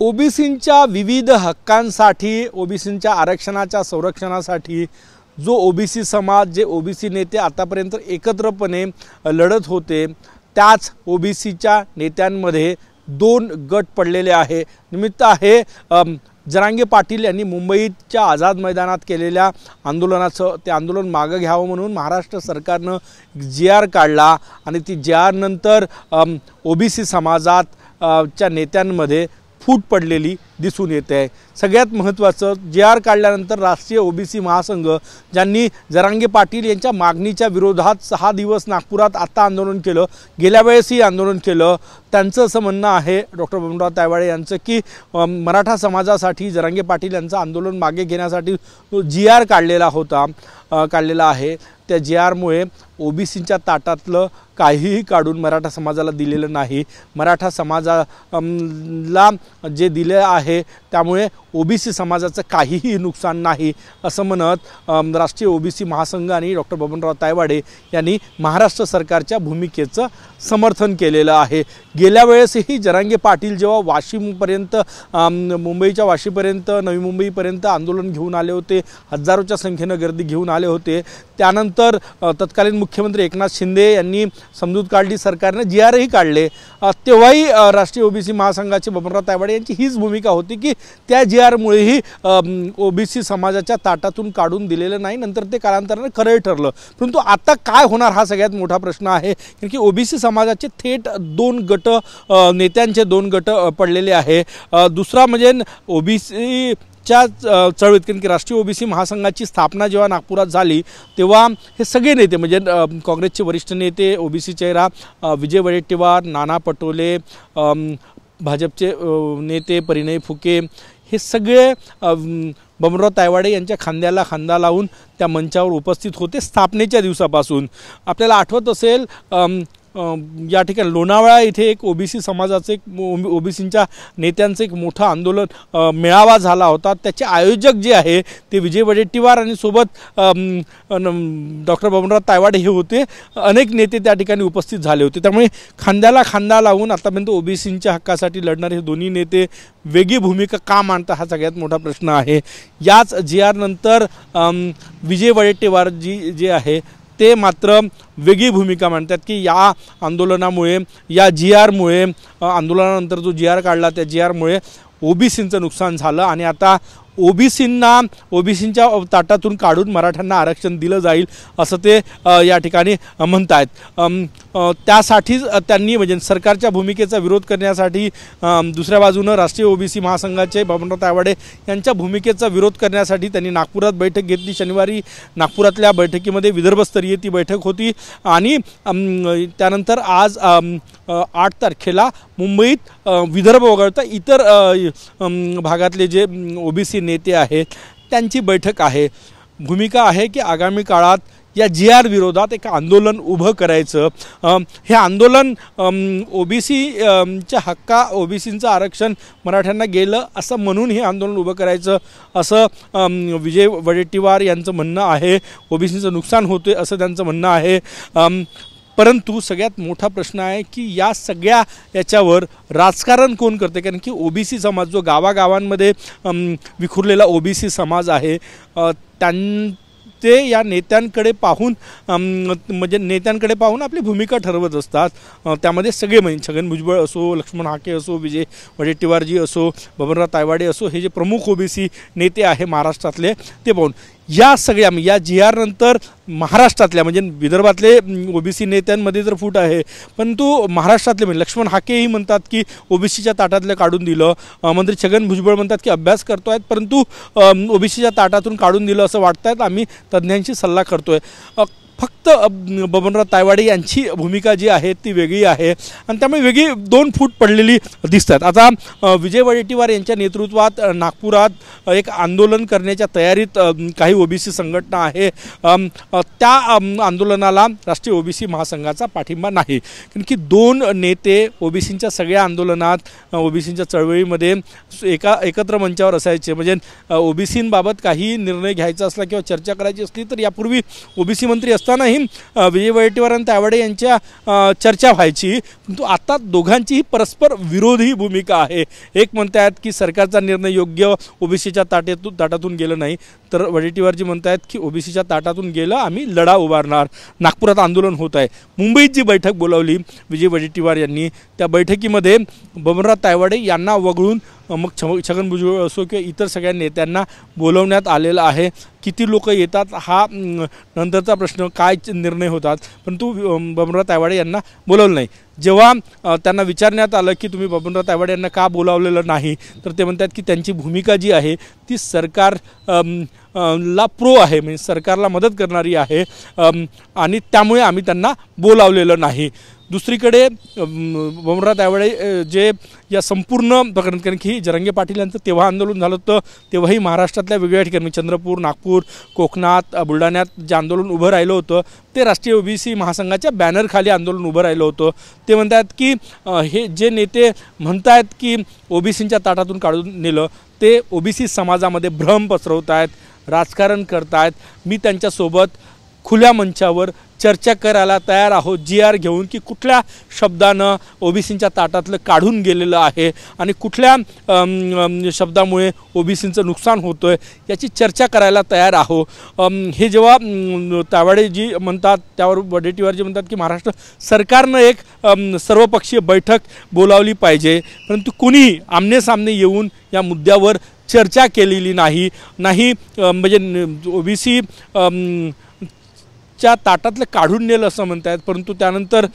ओबीसींच्या विविध हक्कांसाठी, ओबीसींच्या आरक्षणाच्या संरक्षणासाठी जो ओबीसी समाज, जे ओबीसी नेते आतापर्यंत एकत्रपणे लढत होते, त्याच ओबीसीच्या नेत्यांमध्ये दोन गट पडलेले आहे। निमित्त आहे जरांगे पाटील यांनी मुंबईच्या आझाद मैदानात केलेल्या आंदोलनाचं, ते आंदोलन मागे घ्यावं म्हणून महाराष्ट्र सरकारनं GR काढला आणि ती GR नंतर ओबीसी समाजाच्या नेत्यांमध्ये फूट पडलेली दिसून येते आहे। सगळ्यात महत्त्वाचं, GR काढल्यानंतर राष्ट्रीय ओबीसी महासंघ, ज्यांनी जरांगे पाटील यांच्या मागणीच्या विरोधात 6 दिवस नागपुरात आता आंदोलन केलं, गेल्या वेळेसही आंदोलन केलं, त्यांचं असं म्हणणं आहे डॉक्टर बबनराव तायवाडे यांचं की मराठा समाजासाठी जरांगे पाटील यांचं आंदोलन मागे घेण्यासाठी GR काढलेला आहे। त्या GRमुळे ओबीसींच्या ताटातलं काहीही काढून मराठा समाजाला दिलेलं नाही। मराठा समाजाला जे दिले आहे त्यामुळे ओबीसी समाजाचं काहीही नुकसान नाही असं म्हणत राष्ट्रीय ओबीसी महासंघ आणि डॉक्टर बबनराव तायवाडे यांनी महाराष्ट्र सरकारच्या भूमिकेचं समर्थन केलेलं आहे। गेल्या वेळेसही जरांगे पाटील जेव्हा वाशिमपर्यंत, मुंबईच्या वाशीपर्यंत, नवी मुंबईपर्यंत आंदोलन घेऊन आले होते, हजारोच्या संख्येनं गर्दी घेऊन आले होते, त्यानंतर तत्कालीन मुख्यमंत्री एकनाथ शिंदे यांनी समजूत काढली, सरकारने GRही काढले, तेव्हाही राष्ट्रीय ओबीसी महासंघाचे बबनराव तायवाडे यांची हीच भूमिका होती की त्या GRमुळेही ओबीसी समाजाच्या ताटातून काढून दिलेलं नाही। नंतर ते कालांतराने खरं ठरलं, परंतु आता काय होणार हा सगळ्यात मोठा प्रश्न आहे, कारण की ओबीसी समाजाचे थेट दोन गट, नेत्यांचे दोन गट पडलेले आहे। दुसरा म्हणजे ओबीसी चळवळीत, कारण की राष्ट्रीय ओबीसी महासंघाची स्थापना जेव्हा नागपुरात झाली तेव्हा हे सगळे नेते म्हणजे काँग्रेसचे वरिष्ठ नेते, ओबीसी चेहरा विजय वडेट्टीवार, नाना पटोले, भाजपचे नेते परिणय फुके, हे सगळे बबनराव तायवाडे यांच्या खांद्याला खांदा लावून त्या मंचावर उपस्थित होते स्थापनेच्या दिवसापासून। आपल्याला आठवत असेल या ठिकाणी लोणावळा इथे एक ओबीसी समाजाचे, ओबीसींच्या नेत्यांचं एक मोठं आंदोलन, मेळावा झाला होता। त्याचे आयोजक जे आहे ते विजय वडेट्टीवार आणि सोबत डॉक्टर बबनराव तायवाडे हे होते। अनेक नेते त्या ठिकाणी उपस्थित झाले होते। त्यामुळे खांद्याला खांदा लावून आतापर्यंत ओबीसींच्या हक्कासाठी लढणारे हे दोन्ही नेते वेगळी भूमिका का मांडतात हा सगळ्यात मोठा प्रश्न आहे। याच GR नंतर विजय वडेट्टीवार जे आहे ते मात्र वेगळी भूमिका मांडतात की या आंदोलनामुळे, या GRमुळे, आंदोलनानंतर जो GR काढला त्या GRमुळे ओबीसींचं नुकसान झालं आणि आता ओबीसींच्या ताटातून काढून मराठ्यांना आरक्षण दिलं जाईल असं ते या ठिकाणी म्हणत आहेत। त्यासाठीच त्यांनी म्हणजे सरकारच्या भूमिकेचा विरोध करण्यासाठी, दुसऱ्या बाजूनं राष्ट्रीय ओबीसी महासंघाचे बबनराव तायवाडे यांच्या भूमिकेचा विरोध करण्यासाठी त्यांनी नागपुरात बैठक घेतली। शनिवारी नागपुरातल्या बैठकीमध्ये विदर्भस्तरीय ती बैठक होती आणि त्यानंतर आज 8 तारखेला मुंबईत विदर्भ वगळता इतर भागातले जे ओबीसी नेते आहेत त्यांची बैठक आहे। भूमिका आहे की आगामी काळात या GR विरोधात एक आंदोलन उभं करायचं। हे आंदोलन ओबीसीच्या ओबीसींचं आरक्षण मराठ्यांना गेलं असं म्हणून हे आंदोलन उभं करायचं असं विजय वडेट्टीवार यांचं म्हणणं आहे। ओबीसींचं नुकसान होते असं त्यांचं म्हणणं आहे। परंतु सगळ्यात मोठा प्रश्न आहे की या सगळ्या याच्यावर राजकारण कोण करते, कारण की ओबीसी समाज जो गावागावांमध्ये विखुरलेला ओबीसी समाज आहे ते या नेत्यांकडे पाहून म्हणजे नेत्यांकडे पाहून आपली भूमिका ठरवत असतात। त्यामध्ये सगळे म्हणजे छगन भुजबळ असो, लक्ष्मण हाके असो, विजय वडेट्टीवारजी असो, बबनराव तायवाडे असो, हे जे प्रमुख ओबीसी नेते आहे महाराष्ट्रातले ते पाहून या सगळ्या या GR नंतर महाराष्ट्रातल्या म्हणजे विदर्भातले ओबीसी नेत्यांमध्ये तर फूट आहे, परंतु महाराष्ट्रातले म्हणजे लक्ष्मण हाकेही म्हणतात की ओबीसीच्या ताटातलं काढून दिलं, मंत्री छगन भुजबळ म्हणतात की अभ्यास करतो आहेत परंतु ओबीसीच्या ताटातून काढून दिलं असं वाटत आहेत, आम्ही तज्ज्ञांशी सल्ला करतोय। फक्त बबनराव तायवाडे यांची भूमिका जी आहे ती वेगळी आहे आणि त्यामुळे वेगळी दोन फूट पडलेली दिसतात। आता विजय वडेट्टीवार यांच्या नेतृत्वात नागपुरात एक आंदोलन करण्याच्या तयारीत काही ओबीसी संघटना आहे। त्या आंदोलनाला राष्ट्रीय ओबीसी महासंघाचा पाठिंबा नाही, कारण की दोन नेते ओबीसींच्या सगळ्या आंदोलनात, ओबीसींच्या चळवळीमध्ये एकत्र मंचावर असायचे। म्हणजे ओबीसींबाबत काही निर्णय घ्यायचा असला किंवा चर्चा करायची असली तर यापूर्वी ओबीसी मंत्री असतानाही विजय वडेट्टीवार आणि तायवाडे यांच्या चर्चा व्हायची, परंतु आता दोघांचीही परस्पर विरोधी भूमिका आहे. एक म्हणतात की सरकारचा निर्णय योग्य, ओबीसीच्या ताटातून गेलं नाही, तर वडेट्टीवारजी म्हणतात की ओबीसीच्या ताटातून गेलं, आम्ही लढा उभारणार. नागपुरात आंदोलन होत आहे. मुंबईत जी बैठक बोलावली विजय वडेट्टीवार यांनी, त्या बैठकीमध्ये बबनराव तायवाडे यांना वगळून मग छगन भुजबळ असो किंवा इतर सगळ्या नेत्यांना बोलवण्यात आलेलं आहे. किती लोक येतात हा नंतरचा प्रश्न, काय निर्णय होतात, परंतु बबनराव तायवाडे यांना बोलवलं नाही. जेव्हा त्यांना विचारण्यात आलं की तुम्ही बबनराव तायवाडे यांना का बोलावलेलं नाही, तर ते म्हणतात की त्यांची भूमिका जी आहे ती सरकार ला प्रो आहे, म्हणजे सरकारला मदत करणारी आहे आणि त्यामुळे आम्ही त्यांना बोलावलेलं नाही. दुसरीकडे बबनराव तायवाडे जे या संपूर्ण प्रकरण, कारण की जरांगे पाटील यांचं तेव्हा आंदोलन झालं होतं, तेव्हाही महाराष्ट्रातल्या वेगवेगळ्या ठिकाणी चंद्रपूर, नागपूर, कोकणात, बुलढाण्यात जे आंदोलन उभं राहिलं होतं ते राष्ट्रीय ओबीसी महासंघाच्या बॅनरखाली आंदोलन उभं राहिलं होतं. ते म्हणतात की हे जे नेते म्हणतात की ओबीसींच्या ताटातून काढून नेलं, ते ओबीसी समाजामध्ये भ्रम पसरवत आहेत, राजकारण करतायत. मी त्यांच्यासोबत खुल्या मंचावर चर्चा करायला तयार आहोत, GR घेऊन, की कुठल्या शब्दानं ओबीसींच्या ताटातलं काढून गेलेलं आहे आणि कुठल्या शब्दामुळे ओबीसींचं नुकसान होतं आहे याची चर्चा करायला तयार आहो. हे जेव्हा तायवाडे जी म्हणतात, त्यावर वडेट्टीवार जी म्हणतात की महाराष्ट्र सरकारनं एक सर्वपक्षीय बैठक बोलावली पाहिजे, परंतु कुणीही आमनेसामने येऊन या मुद्द्यावर चर्चा केलेली नाही. म्हणजे ओबीसी च्या ताटातलं काढून नेलं असं म्हणतात, परंतु त्यानंतर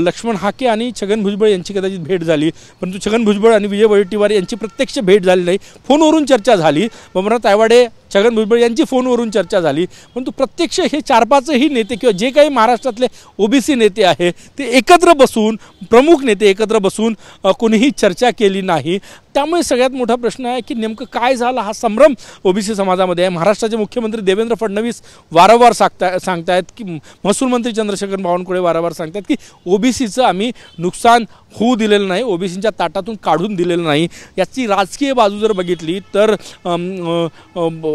लक्ष्मण हाके आणि छगन भुजबळ यांची कदाचित भेट झाली, परंतु छगन भुजबळ आणि विजय वडेट्टीवार यांची प्रत्यक्ष भेट झाली नाही. फोनवरून चर्चा झाली. बबनराव तायवाडे, छगन भुजबळ यांची फोनवरून चर्चा झाली, परंतु प्रत्यक्ष हे 4-5ही नेते किंवा जे काही महाराष्ट्रातले ओबीसी नेते आहे ते एकत्र बसून, प्रमुख नेते एकत्र बसून कोणीही चर्चा केली नाही. त्यामुळे सगळ्यात मोठा प्रश्न आहे की नेमकं काय झालं. हा संभ्रम ओबीसी समाजामध्ये आहे. महाराष्ट्राचे मुख्यमंत्री देवेंद्र फडणवीस वारंवार सांगतायत की, महसूल मंत्री चंद्रशेखर बावनकुळे वारंवार सांगतात की ओबीसीचं आम्ही नुकसान होऊ दिलेलं नाही, ओबीसींच्या ताटातून काढून दिलेलं नाही. याची राजकीय बाजू जर बघितली तर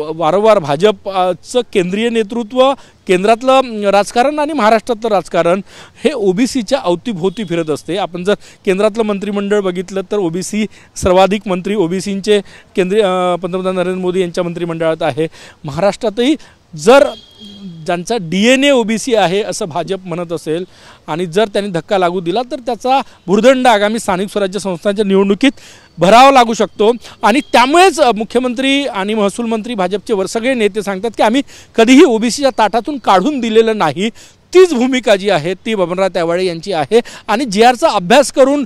वारंवार भाजपचं केंद्रीय नेतृत्व, केंद्रातलं राजकारण आणि महाराष्ट्रातलं राजकारण हे ओबीसीच्या अवतीभोवती फिरत असते. आपण जर केंद्रातलं मंत्रिमंडळ बघितलं तर ओबीसी सर्वाधिक मंत्री ओबीसींचे केंद्रीय पंतप्रधान नरेंद्र मोदी यांच्या मंत्रिमंडळात आहे. महाराष्ट्रातही जर ज्यांचा DNA ओबीसी आहे असं भाजप म्हणत असेल आणि जर त्यांनी धक्का लागू दिला तर त्याचा भुर्दंड आगामी स्थानिक स्वराज्य संस्थांच्या निवडणुकीत भरावा लागू शकतो. आणि त्यामुळेच मुख्यमंत्री आणि महसूल मंत्री भाजपचे सगळे नेते सांगतात की आम्ही कधीही ओबीसीच्या ताटातून काढून दिलेलं नाही. तीच भूमिका जी आहे ती बबनराव तायवाडे यांची आहे आणि GRचा अभ्यास करून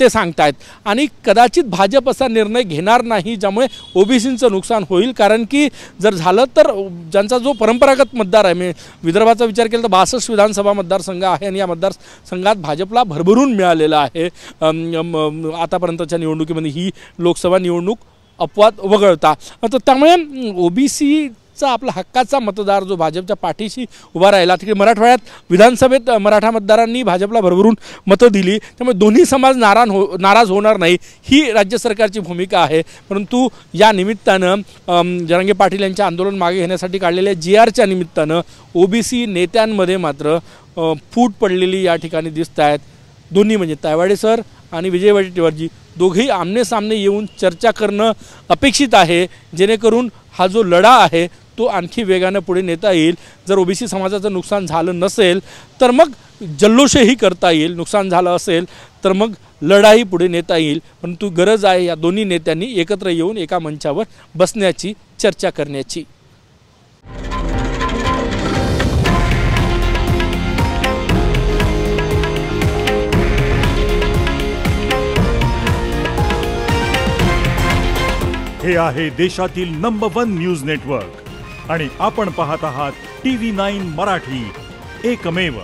ते सांगतायत. आणि कदाचित भाजप असा निर्णय घेणार नाही ज्यामुळे ओबीसींचं नुकसान होईल, कारण की जर झालं तर ज्यांचा जो परंपरागत मतदार आहे, म्हणजे विदर्भाचा विचार केला तर 62 विधानसभा मतदारसंघ आहे आणि या मतदारसंघात भाजपला भरभरून मिळालेलं आहे. आतापर्यंतच्या निवडणुकीमध्ये ही लोकसभा निवडणूक अपवाद वगळता. तर त्यामुळे ओबीसी आपला हक्काचा मतदार जो भाजपच्या पाठीशी उभा राहिला, तिकडे मराठवाड्यात विधानसभेत मराठा मतदारांनी भाजपला भरभरून मतं दिली, त्यामुळे दोन्ही समाज नाराज होणार नाही ही राज्य सरकारची भूमिका आहे. परंतु या निमित्तानं जरांगे पाटील यांच्या आंदोलन मागे घेण्यासाठी काढलेल्या GRच्या निमित्तानं ओबीसी नेत्यांमध्ये मात्र फूट पडलेली या ठिकाणी दिसत आहेत. दोन्ही म्हणजे तायवाडे सर आणि विजय वडेट्टीवारजी दोघेही आमनेसामने येऊन चर्चा करणं अपेक्षित आहे, जेणेकरून हा जो लढा आहे तो आणखी वेगानं पुढे नेता येईल. जर ओबीसी समाजाचं नुकसान झालं नसेल तर मग जल्लोषही करता येईल, नुकसान झालं असेल तर मग लढाई पुढे नेता येईल. परंतु गरज आहे या दोन्ही नेत्यांनी एकत्र येऊन एका मंचावर बसण्याची, चर्चा करण्याची. हे आहे देशातील नंबर 1 न्यूज नेटवर्क आणि आपण पाहत आहात TV9 मराठी, एकमेव.